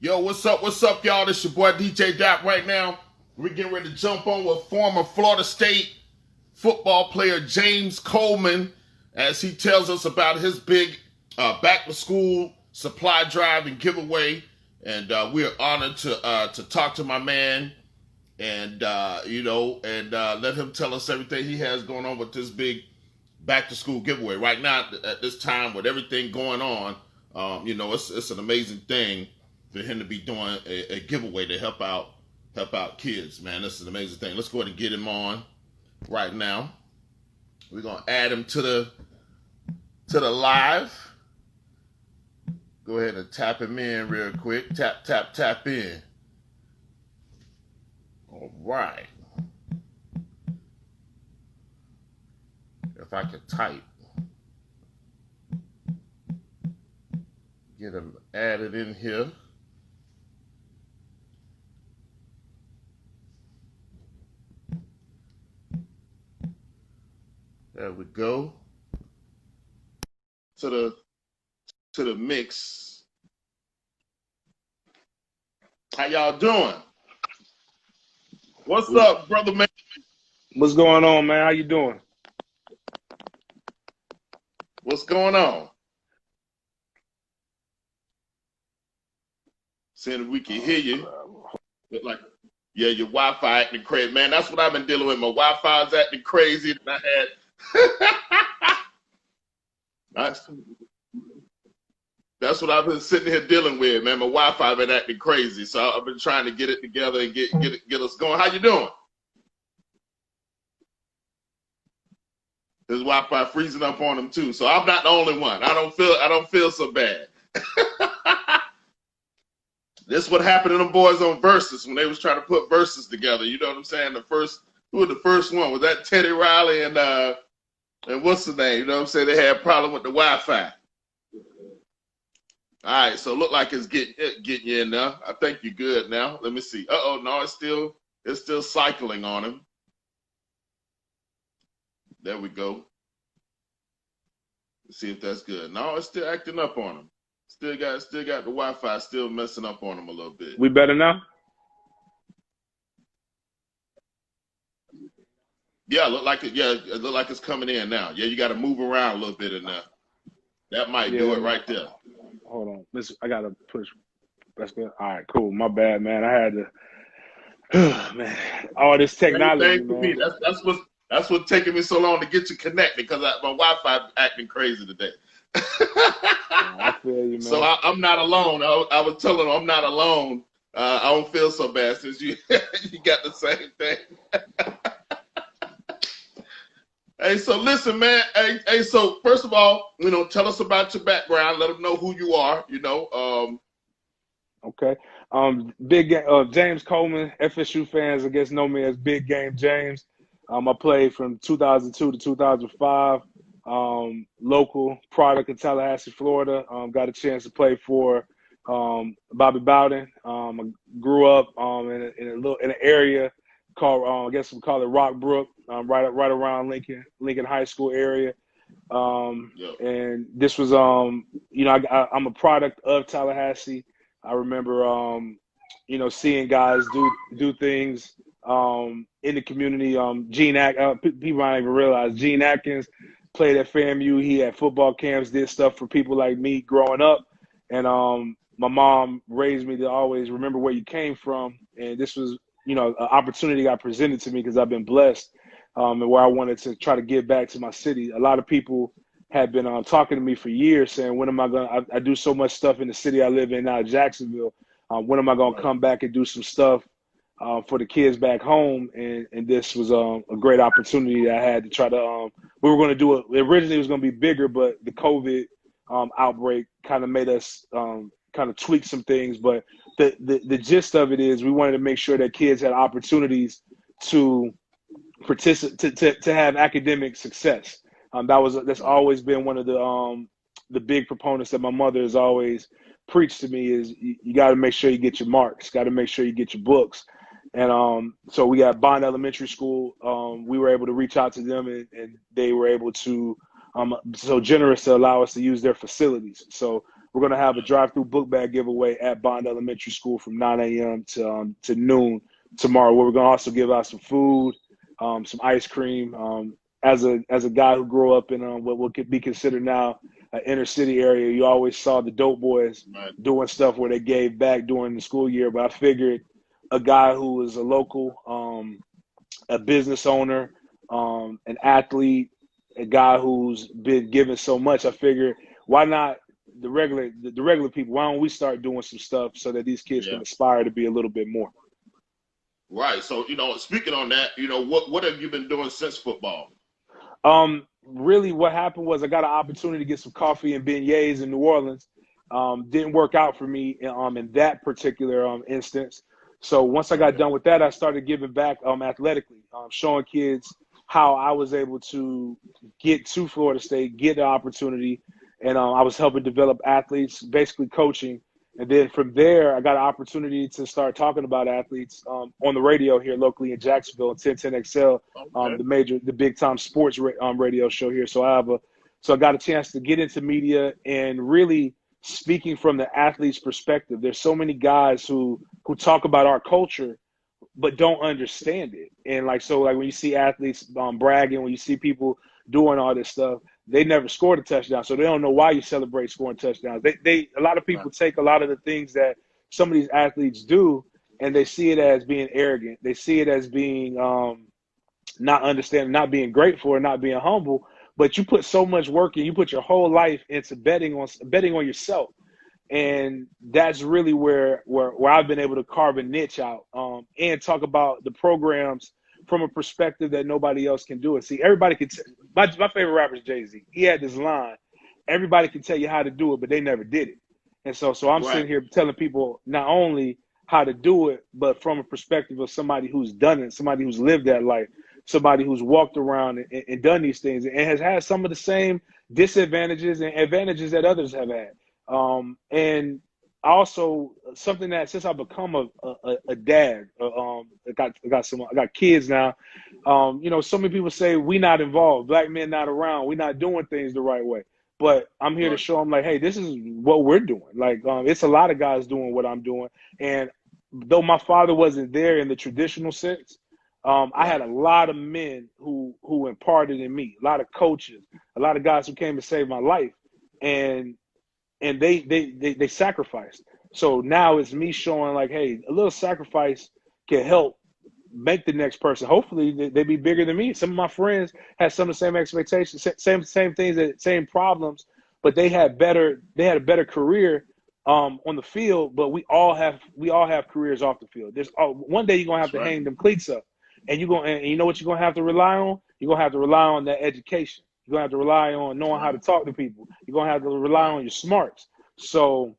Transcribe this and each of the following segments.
Yo, what's up, y'all? This your boy DJ Dap right now. We're getting ready to jump on with former Florida State football player James Coleman as he tells us about his big back-to-school supply drive and giveaway. And we're honored to talk to my man and, let him tell us everything he has going on with this big back-to-school giveaway. Right now, at this time, with everything going on, it's an amazing thing for him to be doing a giveaway to help out kids, man. This is an amazing thing. Let's go ahead and get him on right now. We're gonna add him to the live. Go ahead and tap him in real quick. Tap in. All right. If I could type, get him added in here. There we go. To the mix. How y'all doing? What's up, brother man? What's going on, man? How you doing? What's going on? Seeing if we can hear you. Look like, yeah, your Wi-Fi acting crazy. Man, that's what I've been dealing with. My Wi-Fi's acting crazy. And I had that's what I've been sitting here dealing with, man. My Wi-Fi been acting crazy. So I've been trying to get it together and get us going. How you doing? His Wi-Fi freezing up on him too. So I'm not the only one. I don't feel so bad. This is what happened to them boys on Versus when they was trying to put Versus together. You know what I'm saying? Who was the first one? Was that Teddy Riley and what's the name? You know what I'm saying? They had a problem with the Wi-Fi. All right, so look like it's getting you in now. I think you're good now. Let me see. No, it's still cycling on him. There we go. Let's see if that's good. No, it's still acting up on him. Still got the Wi-Fi still messing up on him a little bit. We better now? Yeah, it look like it's coming in now. Yeah, you got to move around a little bit in there. That might do it right there. Hold on. Listen, I got to push. That's good. All right, cool. My bad, man. I had to, man, all this technology, man. That's what's taking me so long to get you connected because my Wi-Fi acting crazy today. I feel you, man. So I'm not alone. I was telling him I'm not alone. I don't feel so bad since you got the same thing. Hey, so listen, man. Hey, so first of all, tell us about your background. Let them know who you are. Okay. Big James Coleman. FSU fans, I guess, know me as Big Game James. I played from 2002 to 2005. Local product in Tallahassee, Florida. Got a chance to play for Bobby Bowden. I grew up in an area called I guess we call it Rockbrook, right around Lincoln High School area. And this was I'm a product of Tallahassee. I remember seeing guys do things in the community. People might even realize Gene Atkins played at FAMU. He had football camps, did stuff for people like me growing up. And my mom raised me to always remember where you came from. And this was, an opportunity got presented to me because I've been blessed and where I wanted to try to give back to my city. A lot of people had been talking to me for years saying, when am I going to, I do so much stuff in the city I live in now, Jacksonville. When am I going to come back and do some stuff for the kids back home? And this was a great opportunity that I had to try to, we were going to do it. Originally it was going to be bigger, but the COVID outbreak kind of made us kind of tweak some things. But the gist of it is we wanted to make sure that kids had opportunities to participate, to have academic success. That's always been one of the big proponents that my mother has always preached to me is you got to make sure you get your marks, got to make sure you get your books. And so we got Bond Elementary School. We were able to reach out to them and they were able to so generous to allow us to use their facilities. So we're going to have a drive-through book bag giveaway at Bond Elementary School from 9 a.m. to noon tomorrow, where we're going to also give out some food, some ice cream. As a guy who grew up in what could be considered now an inner city area, you always saw the dope boys doing stuff where they gave back during the school year. But I figured a guy who was a local, a business owner, an athlete, a guy who's been given so much, I figured, why not the regular people? Why don't we start doing some stuff so that these kids can aspire to be a little bit more? Right. So, speaking on that, what have you been doing since football? Really what happened was I got an opportunity to get some coffee and beignets in New Orleans. Didn't work out for me in that particular instance. So once I got done with that, I started giving back athletically, showing kids how I was able to get to Florida State, get the opportunity, and I was helping develop athletes, basically coaching. And then from there, I got an opportunity to start talking about athletes on the radio here locally in Jacksonville, 1010XL, the big time sports radio show here. So I got a chance to get into media and really speaking from the athlete's perspective. There's so many guys who talk about our culture but don't understand it. And when you see athletes bragging, when you see people doing all this stuff, they never scored a touchdown, so they don't know why you celebrate scoring touchdowns. A lot of people take a lot of the things that some of these athletes do, and they see it as being arrogant. They see it as being not understanding, not being grateful, or not being humble. But you put so much work in, you put your whole life into betting on yourself, and that's really where I've been able to carve a niche out and talk about the programs from a perspective that nobody else can do it. See, everybody can. My favorite rapper is Jay-Z. He had this line: "Everybody can tell you how to do it, but they never did it." And so I'm sitting here telling people not only how to do it, but from a perspective of somebody who's done it, somebody who's lived that life, somebody who's walked around and done these things, and has had some of the same disadvantages and advantages that others have had. And also something that since I've become a dad, I got kids now. So many people say we not involved, black men not around, we not doing things the right way. But I'm here to show them like, hey, this is what we're doing. Like, it's a lot of guys doing what I'm doing. And though my father wasn't there in the traditional sense, I had a lot of men who imparted in me, a lot of coaches, a lot of guys who came to save my life, and they sacrificed. So now it's me showing like, hey, a little sacrifice can help make the next person. Hopefully they be bigger than me. Some of my friends had some of the same expectations, same things, same problems, but they had a better career on the field. But we all have careers off the field. There's one day you're gonna have to hang them cleats up, and you know what you're gonna have to rely on? You're gonna have to rely on that education. You're gonna have to rely on knowing how to talk to people. You're gonna have to rely on your smarts. So,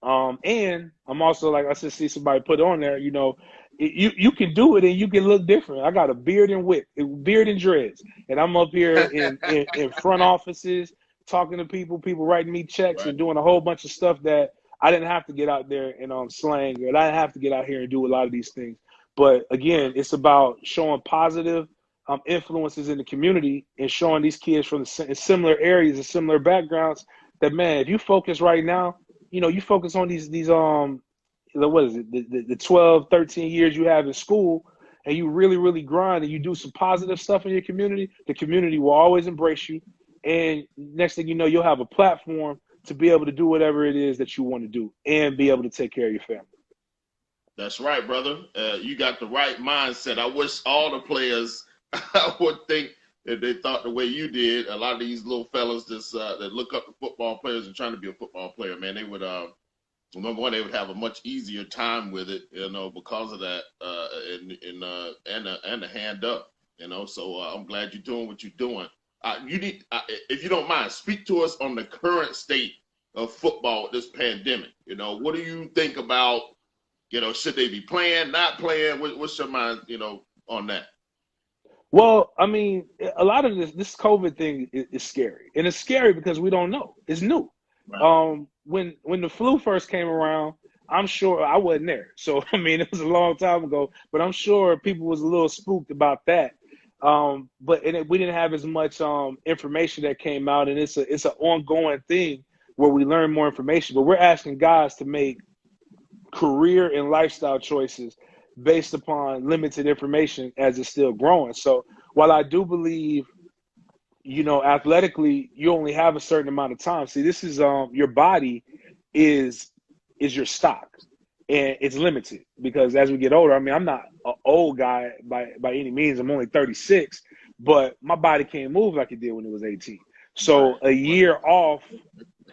and I'm also, like I said, see somebody put on there, you can do it and you can look different. I got a beard and dreads, and I'm up here in front offices talking to people writing me checks and doing a whole bunch of stuff that I didn't have to get out there and slang, and I didn't have to get out here and do a lot of these things. But again, it's about showing positive influences in the community and showing these kids from similar areas and similar backgrounds that, man, if you focus right now, you focus on these what is it, the 12, 13 years you have in school, and you really, really grind and you do some positive stuff in your community, the community will always embrace you. And next thing you know, you'll have a platform to be able to do whatever it is that you want to do and be able to take care of your family. That's right, brother. You got the right mindset. I wish all the players would think if they thought the way you did. A lot of these little fellas that look up to football players and trying to be a football player, man, they would number one, they would have a much easier time with it, because of that, and the hand up, So I'm glad you're doing what you're doing. You need, if you don't mind, speak to us on the current state of football with this pandemic. What do you think about? Should they be playing, not playing? What's your mind, on that? Well, I mean, a lot of this COVID thing is scary, and it's scary because we don't know. It's new. Right. When the flu first came around, I'm sure I wasn't there. So, I mean, it was a long time ago, but I'm sure people was a little spooked about that. We didn't have as much information that came out, and it's an ongoing thing where we learn more information, but we're asking guys to make career and lifestyle choices based upon limited information as it's still growing. So while I do believe, athletically, you only have a certain amount of time. See, this is your body is your stock, and it's limited because as we get older, I mean, I'm not an old guy by any means. I'm only 36, but my body can't move like it did when it was 18. So a year off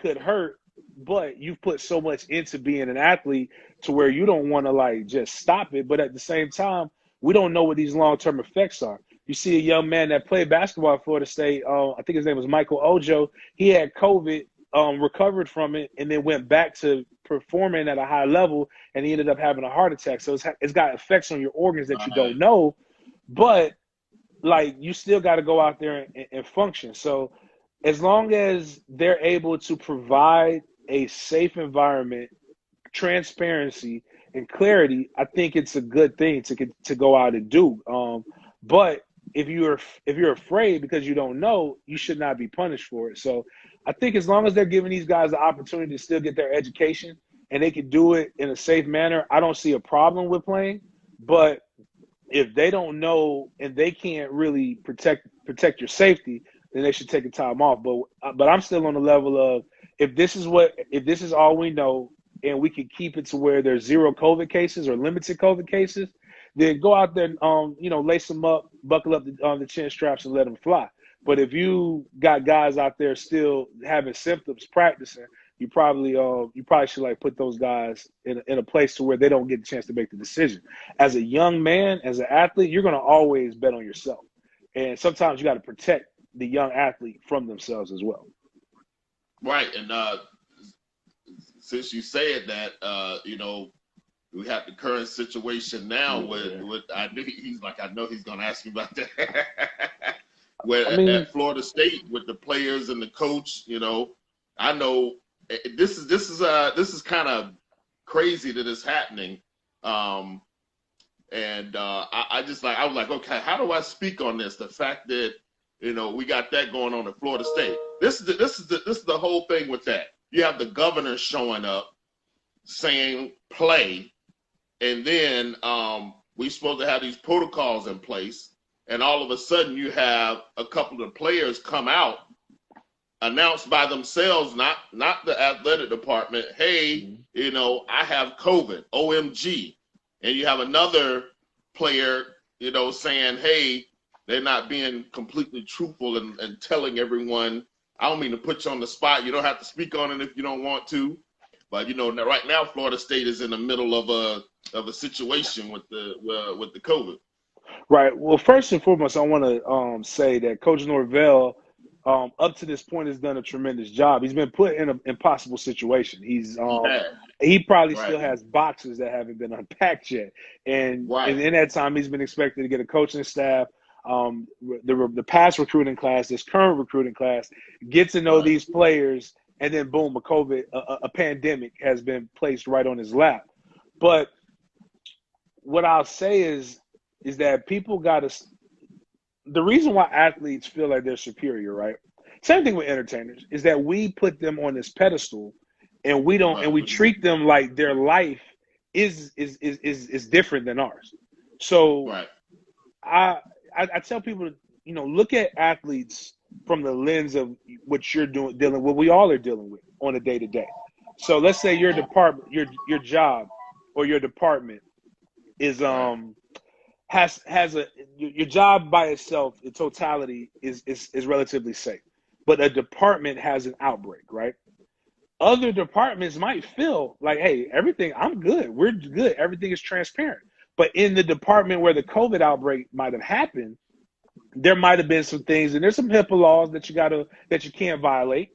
could hurt, but you've put so much into being an athlete to where you don't want to like just stop it. But at the same time, we don't know what these long-term effects are. You see a young man that played basketball at Florida State. I think his name was Michael Ojo. He had COVID, recovered from it, and then went back to performing at a high level, and he ended up having a heart attack. So it's got effects on your organs that you don't know, but like you still got to go out there and function. So as long as they're able to provide a safe environment, transparency, and clarity, I think it's a good thing to go out and do. But if you're afraid because you don't know, you should not be punished for it. So I think as long as they're giving these guys the opportunity to still get their education and they can do it in a safe manner, I don't see a problem with playing. But if they don't know and they can't really protect your safety, then they should take a time off. But I'm still on the level of if this is all we know and we can keep it to where there's zero COVID cases or limited COVID cases, then go out there and lace them up, buckle up the chin straps and let them fly. But if you got guys out there still having symptoms practicing, you probably should like put those guys in a place to where they don't get the chance to make the decision. As a young man, as an athlete, you're going to always bet on yourself. And sometimes you got to protect the young athlete from themselves as well. Right. And since you said that, we have the current situation now with I know he's going to ask me about that. At Florida State with the players and the coach, I know this is kind of crazy that it's happening. I was like, okay, how do I speak on this? The fact that, we got that going on at Florida State. This is the whole thing with that. You have the governor showing up saying play, and then we're supposed to have these protocols in place, and all of a sudden you have a couple of players come out, announced by themselves, not the athletic department, hey, I have COVID, OMG. And you have another player, saying, hey, they're not being completely truthful and telling everyone. I don't mean to put you on the spot. You don't have to speak on it if you don't want to. But, right now Florida State is in the middle of a situation with the COVID. Right. Well, first and foremost, I want to say that Coach Norvell, up to this point, has done a tremendous job. He's been put in an impossible situation. He probably still has boxes that haven't been unpacked yet. And in that time, he's been expected to get a coaching staff, the past recruiting class, this current recruiting class, get to know these players, and then boom, a pandemic has been placed right on his lap. But what I'll say is that people the reason why athletes feel like they're superior, right? Same thing with entertainers, is that we put them on this pedestal and we treat them like their life is different than ours. So I tell people to, look at athletes from the lens of what you're what we all are dealing with on a day-to-day. So let's say your department, your job or your department is your job by itself, in totality, is relatively safe. But a department has an outbreak, right? Other departments might feel like, hey, I'm good. We're good. Everything is transparent. But in the department where the COVID outbreak might have happened, there might have been some things, and there's some HIPAA laws that you can't violate.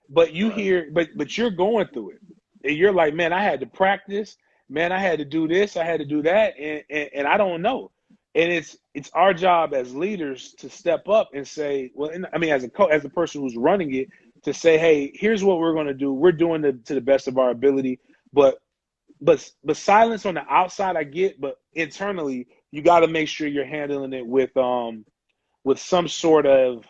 But but you're going through it, and you're like, man, I had to practice. Man, I had to do this. I had to do that, and I don't know. And it's our job as leaders to step up and say, well, as the person who's running it, to say, hey, here's what we're going to do. We're doing it to the best of our ability, but silence on the outside I get, but internally you got to make sure you're handling it with some sort of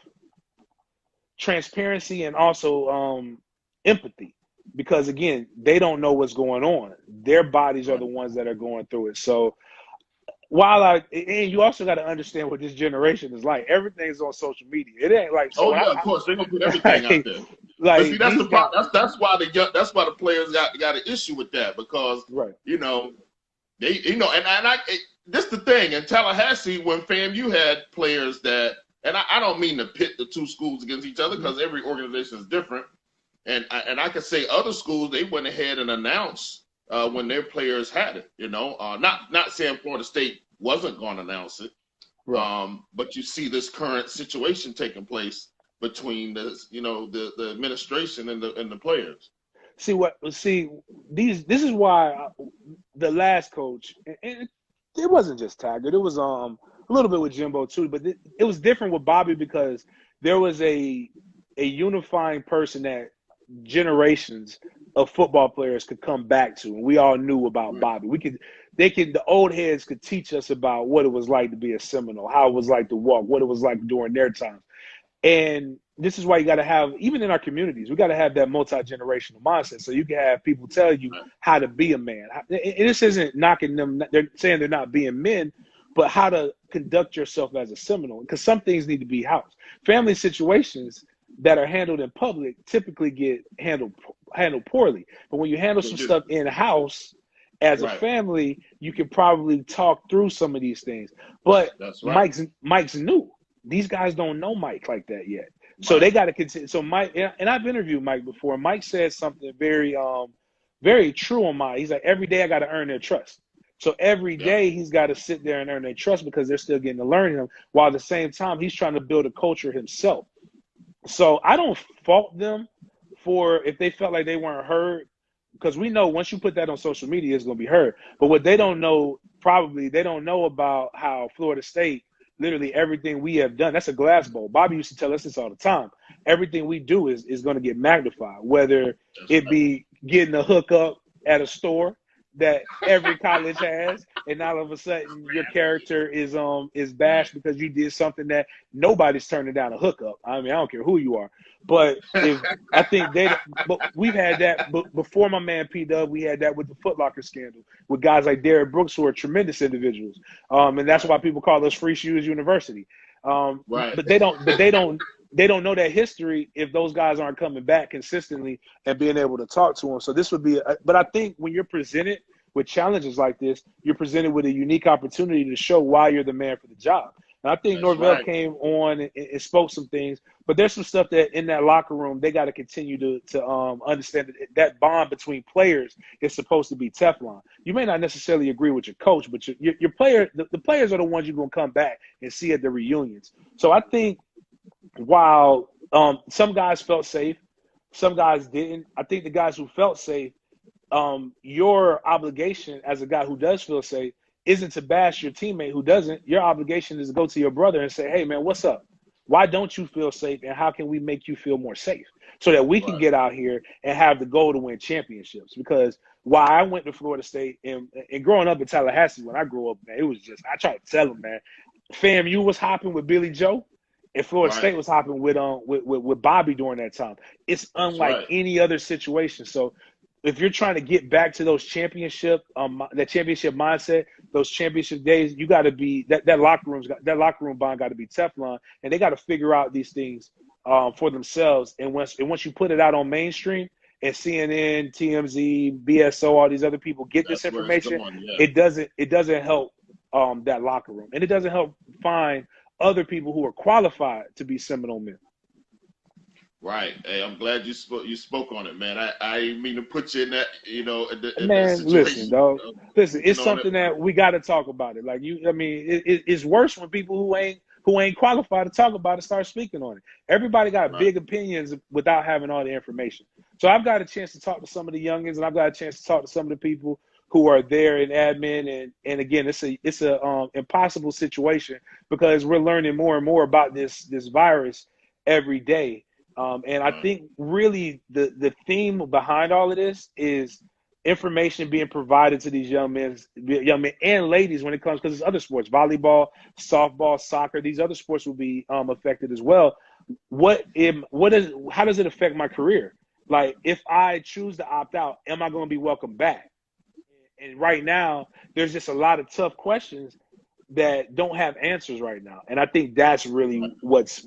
transparency and also empathy, because again, they don't know what's going on. Their bodies are the ones that are going through it. So and you also got to understand what this generation is like. Everything's on social media. It ain't like, so Oh when yeah, of course they're gonna put everything out like, there. But see, like that's these the guys, problem. That's why the players got an issue with that, because right? you know they this the thing in Tallahassee when FAMU had players that, and I don't mean to pit the two schools against each other because every organization is different, and I could say other schools they went ahead and announced when their players had it. Not saying Florida State wasn't going to announce it, Right. but you see this current situation taking place between the administration and the players. This is why the last coach, and it wasn't just Taggart. It was a little bit with Jimbo too, but it was different with Bobby because there was a unifying person that generations of football players could come back to, and we all knew about Bobby. The old heads could teach us about what it was like to be a Seminole, how it was like to walk, what it was like during their time. And this is why you got to have, even in our communities, we got to have that multi-generational mindset so you can have people tell you how to be a man. And this isn't knocking them. They're saying they're not being men, but how to conduct yourself as a Seminole, because some things need to be housed. Family situations that are handled in public typically get handled poorly. But when you handle some stuff in-house as a family, you can probably talk through some of these things. But Mike's new. These guys don't know Mike like that yet. So they got to continue. So Mike, and I've interviewed Mike before. Mike said something very, very true on Mike. He's like, every day I got to earn their trust. So every day he's got to sit there and earn their trust because they're still getting to learn him, while at the same time he's trying to build a culture himself. So I don't fault them for if they felt like they weren't heard, because we know once you put that on social media, it's going to be heard. But what they don't know, they don't know about how Florida State, literally everything we have done, that's a glass bowl. Bobby used to tell us this all the time. Everything we do is going to get magnified, whether it be getting a hookup at a store that every college has, and all of a sudden your character is bashed because you did something that nobody's turning down a hookup. I mean, I don't care who you are. But but we've had that before my man P Dub. We had that with the Foot Locker scandal with guys like Derek Brooks, who are tremendous individuals, and that's why people call us Free Shoes University. But they don't know that history if those guys aren't coming back consistently and being able to talk to them. So this would be, but I think when you're presented with challenges like this, you're presented with a unique opportunity to show why you're the man for the job. And I think Norvell came on and spoke some things, but there's some stuff that in that locker room, they got to continue to understand that bond between players is supposed to be Teflon. You may not necessarily agree with your coach, but your player, the players are the ones you're going to come back and see at the reunions. So I think while some guys felt safe, some guys didn't. I think the guys who felt safe, your obligation as a guy who does feel safe isn't to bash your teammate who doesn't. Your obligation is to go to your brother and say, hey, man, what's up? Why don't you feel safe, and how can we make you feel more safe so that we can get out here and have the goal to win championships? Because while I went to Florida State and growing up in Tallahassee, when I grew up, man, it was just, I tried to tell them, man, FAMU was hopping with Billy Joe, and Florida State was hopping with Bobby during that time. It's unlike any other situation. So if you're trying to get back to those championship, that championship mindset, those championship days, you got to be that locker room bond got to be Teflon, and they got to figure out these things for themselves. And once you put it out on mainstream, and CNN, TMZ, BSO, all these other people get this information, it doesn't help that locker room, and it doesn't help find other people who are qualified to be Seminole men. Right. Hey, I'm glad you spoke on it, man. I didn't mean to put you in that, in man, that situation. Listen, dog. Listen, it's something that we got to talk about it. Like it's worse when people who ain't qualified to talk about it start speaking on it. Everybody got big opinions without having all the information. So I've got a chance to talk to some of the youngins, and I've got a chance to talk to some of the people who are there in admin, and again, it's a impossible situation because we're learning more and more about this virus every day. And I think really the theme behind all of this is information being provided to these young men and ladies when it comes, because it's other sports, volleyball, softball, soccer, these other sports will be affected as well. How does it affect my career? Like, if I choose to opt out, am I going to be welcome back? And right now, there's just a lot of tough questions that don't have answers right now. And I think that's really what's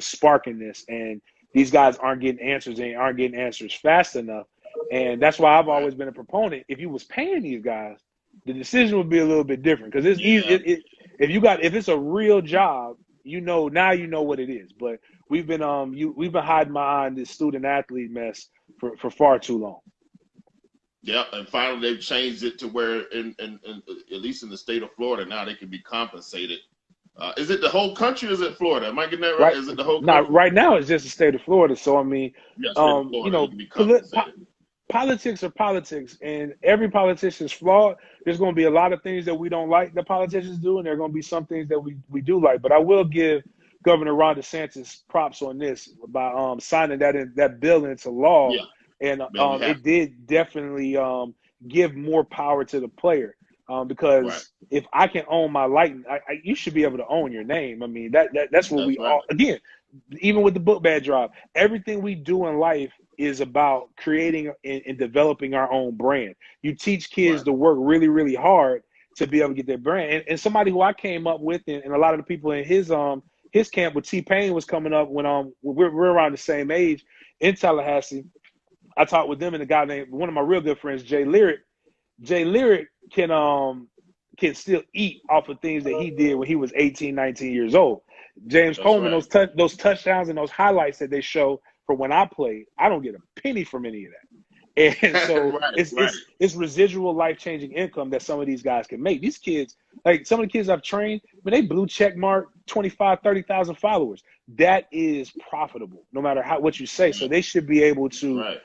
sparking this. And these guys aren't getting answers and aren't getting answers fast enough. And that's why I've always been a proponent. If you was paying these guys, the decision would be a little bit different, because it's easy. If it's a real job, now you know what it is. But we've been hiding behind this student athlete mess for far too long. Yeah, and finally they've changed it to where, in at least in the state of Florida, now they can be compensated. Is it the whole country or is it Florida? Am I getting that right? Is it the whole country? Right now it's just the state of Florida. So, I mean, Florida, can be compensated. Politics are politics, and every politician is flawed. There's going to be a lot of things that we don't like that politicians do, and there are going to be some things that we do like. But I will give Governor Ron DeSantis props on this by signing that bill into law. Yeah. And it did definitely give more power to the player, because if I can own my likeness, you should be able to own your name. I mean, that's what we all, again, even with the book bag drive, everything we do in life is about creating and developing our own brand. You teach kids to work really, really hard to be able to get their brand. And somebody who I came up with, and a lot of the people in his camp with T-Pain was coming up when we're around the same age in Tallahassee. I talked with them, and a guy named, one of my real good friends, Jay Lyric. Jay Lyric can still eat off of things that he did when he was 18, 19 years old. James Coleman, those touchdowns and those highlights that they show for when I played, I don't get a penny from any of that. And so it's residual life-changing income that some of these guys can make. These kids, like some of the kids I've trained, when they blue check mark 25, 30,000 followers, that is profitable no matter what you say. So they should be able to,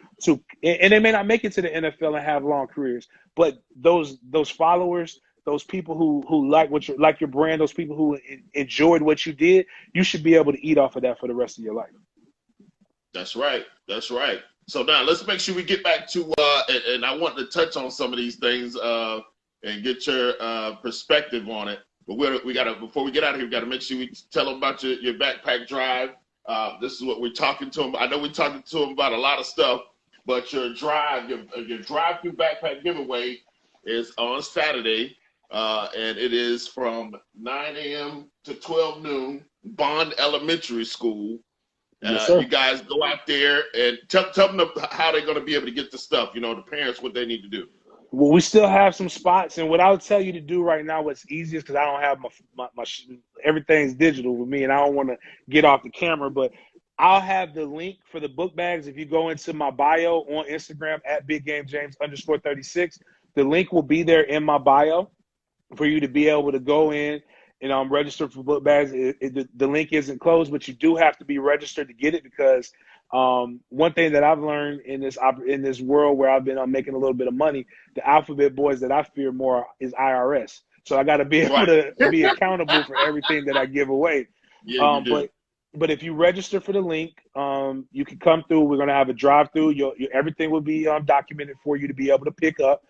and they may not make it to the NFL and have long careers, but those followers, those people who like your brand, those people who enjoyed what you did, you should be able to eat off of that for the rest of your life. That's right. So now let's make sure we get back to and I want to touch on some of these things and get your perspective on it. But we gotta, before we get out of here, we gotta make sure we tell them about your backpack drive. This is what we're talking to them. I know we're talking to them about a lot of stuff, but your drive-through backpack giveaway is on Saturday, and it is from 9 a.m. to 12 noon, Bond Elementary School. Yes, you guys go out there and tell them how they're going to be able to get the stuff, the parents, what they need to do. Well, we still have some spots, and what I would tell you to do right now, what's easiest, because I don't have my everything's digital with me, and I don't want to get off the camera, but I'll have the link for the book bags. If you go into my bio on Instagram at BigGameJames_36, the link will be there in my bio for you to be able to go in and register for book bags. The link isn't closed, but you do have to be registered to get it, because one thing that I've learned in this world where I've been making a little bit of money, the alphabet boys that I fear more is IRS. So I got to be able to be accountable for everything that I give away. Yeah, but if you register for the link, you can come through. We're going to have a drive-through. Everything will be documented for you to be able to pick up.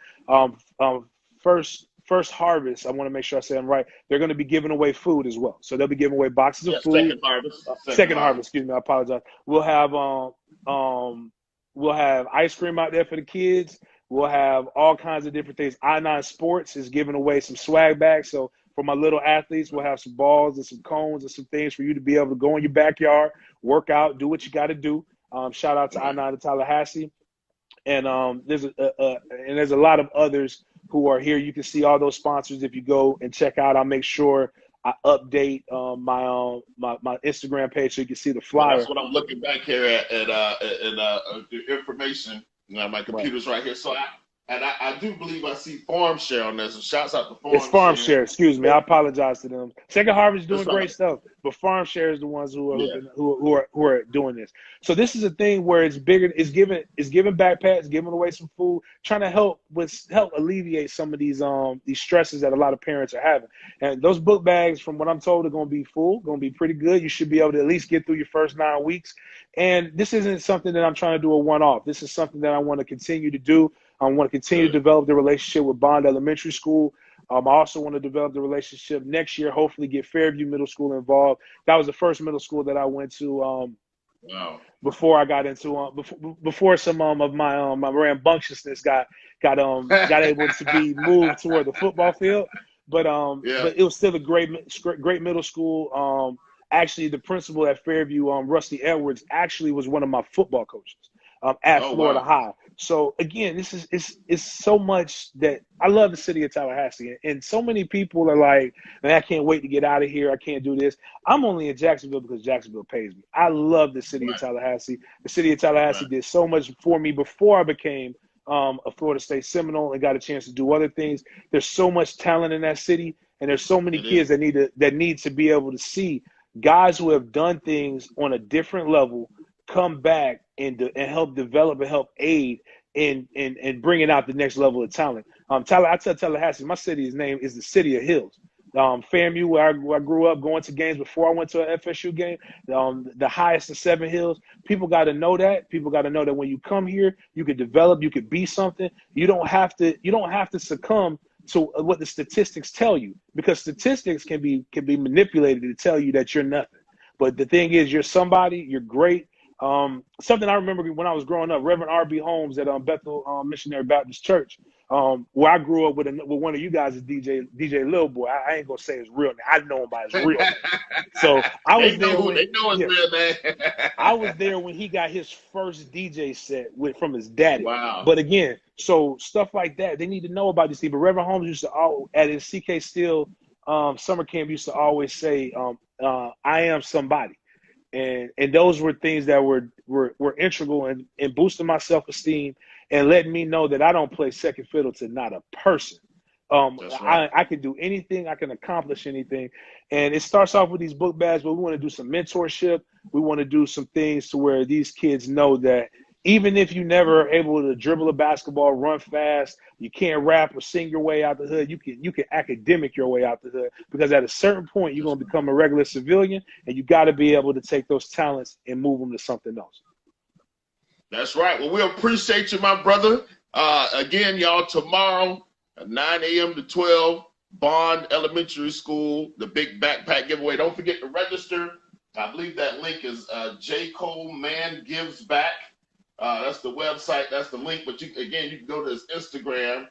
First Harvest, I want to make sure I say them right. They're going to be giving away food as well. So they'll be giving away boxes of food. Second Harvest, excuse me, I apologize. We'll have ice cream out there for the kids. We'll have all kinds of different things. I9 Sports is giving away some swag bags. So for my little athletes, we'll have some balls and some cones and some things for you to be able to go in your backyard, work out, do what you got to do. Shout out to I9 to Tallahassee. And there's a lot of others who are here. You can see all those sponsors if you go and check out. I'll make sure I update my Instagram page so you can see the flyer. That's what I'm looking back here at the information. My computer's right here. So I do believe I see Farm Share on there. So shouts out to Farm Share. It's Farm Share. Excuse me. I apologize to them. Second Harvest is doing great stuff, but Farm Share is the ones who are doing this. So this is a thing where it's bigger. It's giving backpacks, giving away some food, trying to help alleviate some of these stresses that a lot of parents are having. And those book bags, from what I'm told, are going to be full, going to be pretty good. You should be able to at least get through your first 9 weeks. And this isn't something that I'm trying to do a one-off. This is something that I want to continue to do. I want to continue to develop the relationship with Bond Elementary School. I also want to develop the relationship next year, hopefully get Fairview Middle School involved. That was the first middle school that I went to Wow. before I got into before some of my rambunctiousness got able to be moved toward the football field. Yeah. But it was still a great middle school. Actually, the principal at Fairview, Rusty Edwards, actually was one of my football coaches at Oh, Florida wow. High. So again, this is it's so much that I love the city of Tallahassee, and so many people are like, man, I can't wait to get out of here. I can't do this. I'm only in Jacksonville because Jacksonville pays me. I love the city of Right. Tallahassee. The city of Tallahassee Right. did so much for me before I became a Florida State Seminole and got a chance to do other things. There's so much talent in that city, and there's so many It is. kids that need to be able to see guys who have done things on a different level come back and help develop and help aid in bringing out the next level of talent. I tell Tallahassee, my city's name is the City of Hills. FAMU, where I grew up, going to games before I went to an FSU game, the highest of 7 hills. People got to know that. People got to know that when you come here, you could develop, you could be something. You don't have to succumb to what the statistics tell you, because statistics can be manipulated to tell you that you're nothing. But the thing is, you're somebody. You're great. Something I remember when I was growing up, Reverend R.B. Holmes at Bethel Missionary Baptist Church, where I grew up with one of you guys is DJ Lil Boy. I ain't gonna say his real name. I know him by his real name. So I was there They know his real name. I was there when he got his first DJ set from his daddy. Wow. But again, so stuff like that, they need to know about these people. Reverend Holmes used to at his CK Steele summer camp used to always say, "I am somebody," and those were things that were integral in boosting my self-esteem and letting me know that I don't play second fiddle to not a person. That's right. I can do anything. I can accomplish anything. And it starts off with these book bags, but we want to do some mentorship. We want to do some things to where these kids know that even if you never are able to dribble a basketball, run fast, you can't rap or sing your way out the hood, you can academic your way out the hood, because at a certain point, you're going to become a regular civilian, and you got to be able to take those talents and move them to something else. That's right. Well, we appreciate you, my brother. Again, y'all, tomorrow, 9 a.m. to 12, Bond Elementary School, the big backpack giveaway. Don't forget to register. I believe that link is J. Coleman Gives Back. That's the website. That's the link. But you can go to his Instagram,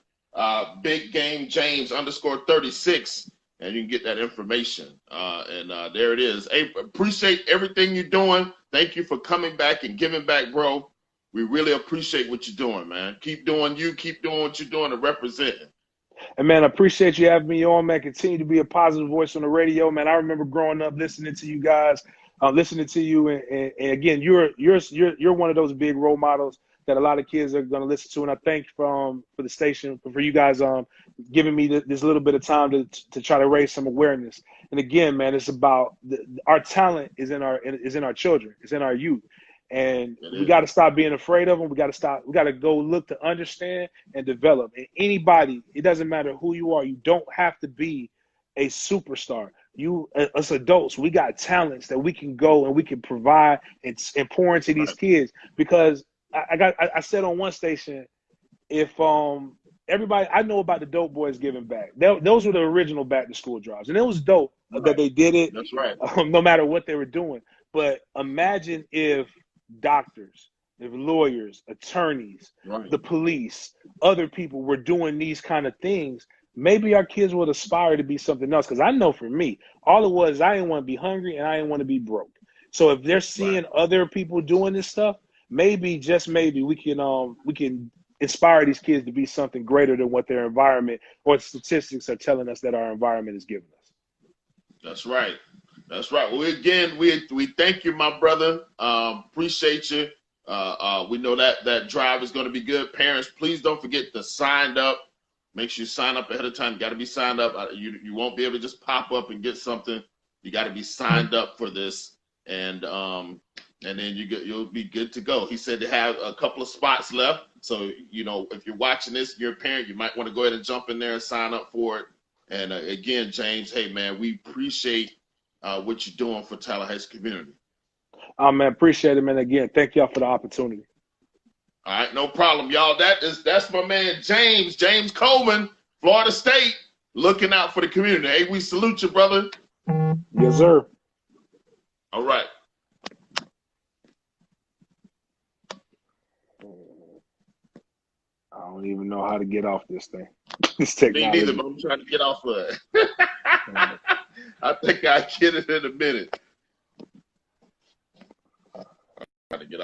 Big Game James _36, and you can get that information. And there it is. Hey, appreciate everything you're doing. Thank you for coming back and giving back, bro. We really appreciate what you're doing, man. Keep doing you. Keep doing what you're doing and representing. And man, I appreciate you having me on, man. Continue to be a positive voice on the radio, man. I remember growing up listening to you guys, listening to you, and again, you're one of those big role models that a lot of kids are going to listen to. And I thank for the station for you guys giving me this little bit of time to try to raise some awareness. And again, man, it's about our talent is in our children, it's in our youth. And we got to stop being afraid of them. We got to go look to understand and develop. And anybody, it doesn't matter who you are. You don't have to be a superstar. Us adults, we got talents that we can go and we can provide and pour into these kids. Because I said on one station, if everybody, I know about the Dope Boys giving back. Those were the original back to school drives, and it was dope that they did it. That's right. No matter what they were doing. But imagine if doctors, if lawyers, attorneys, the police, other people were doing these kind of things, maybe our kids would aspire to be something else. Because I know for me, all it was, I didn't want to be hungry and I didn't want to be broke. So if they're seeing other people doing this stuff, maybe, just maybe, we can inspire these kids to be something greater than what their environment or statistics are telling us that our environment is giving us. That's right. That's right. Well, again, we thank you, my brother. Appreciate you. We know that drive is going to be good. Parents, please don't forget to sign up. Make sure you sign up ahead of time. You got to be signed up. You won't be able to just pop up and get something. You got to be signed up for this, and then you'll be good to go. He said they have a couple of spots left. So, if you're watching this, you're a parent, you might want to go ahead and jump in there and sign up for it. And again, James, hey, man, we appreciate what you're doing for Tallahassee community. Man, appreciate it, man. Again, thank y'all for the opportunity. All right, no problem, y'all. That's my man, James Coleman, Florida State, looking out for the community. Hey, we salute you, brother. Yes, sir. All right. don't even know how to get off this thing. This Me technology. neither, but I'm trying to get off of it. I think I get it in a minute. Trying to get off.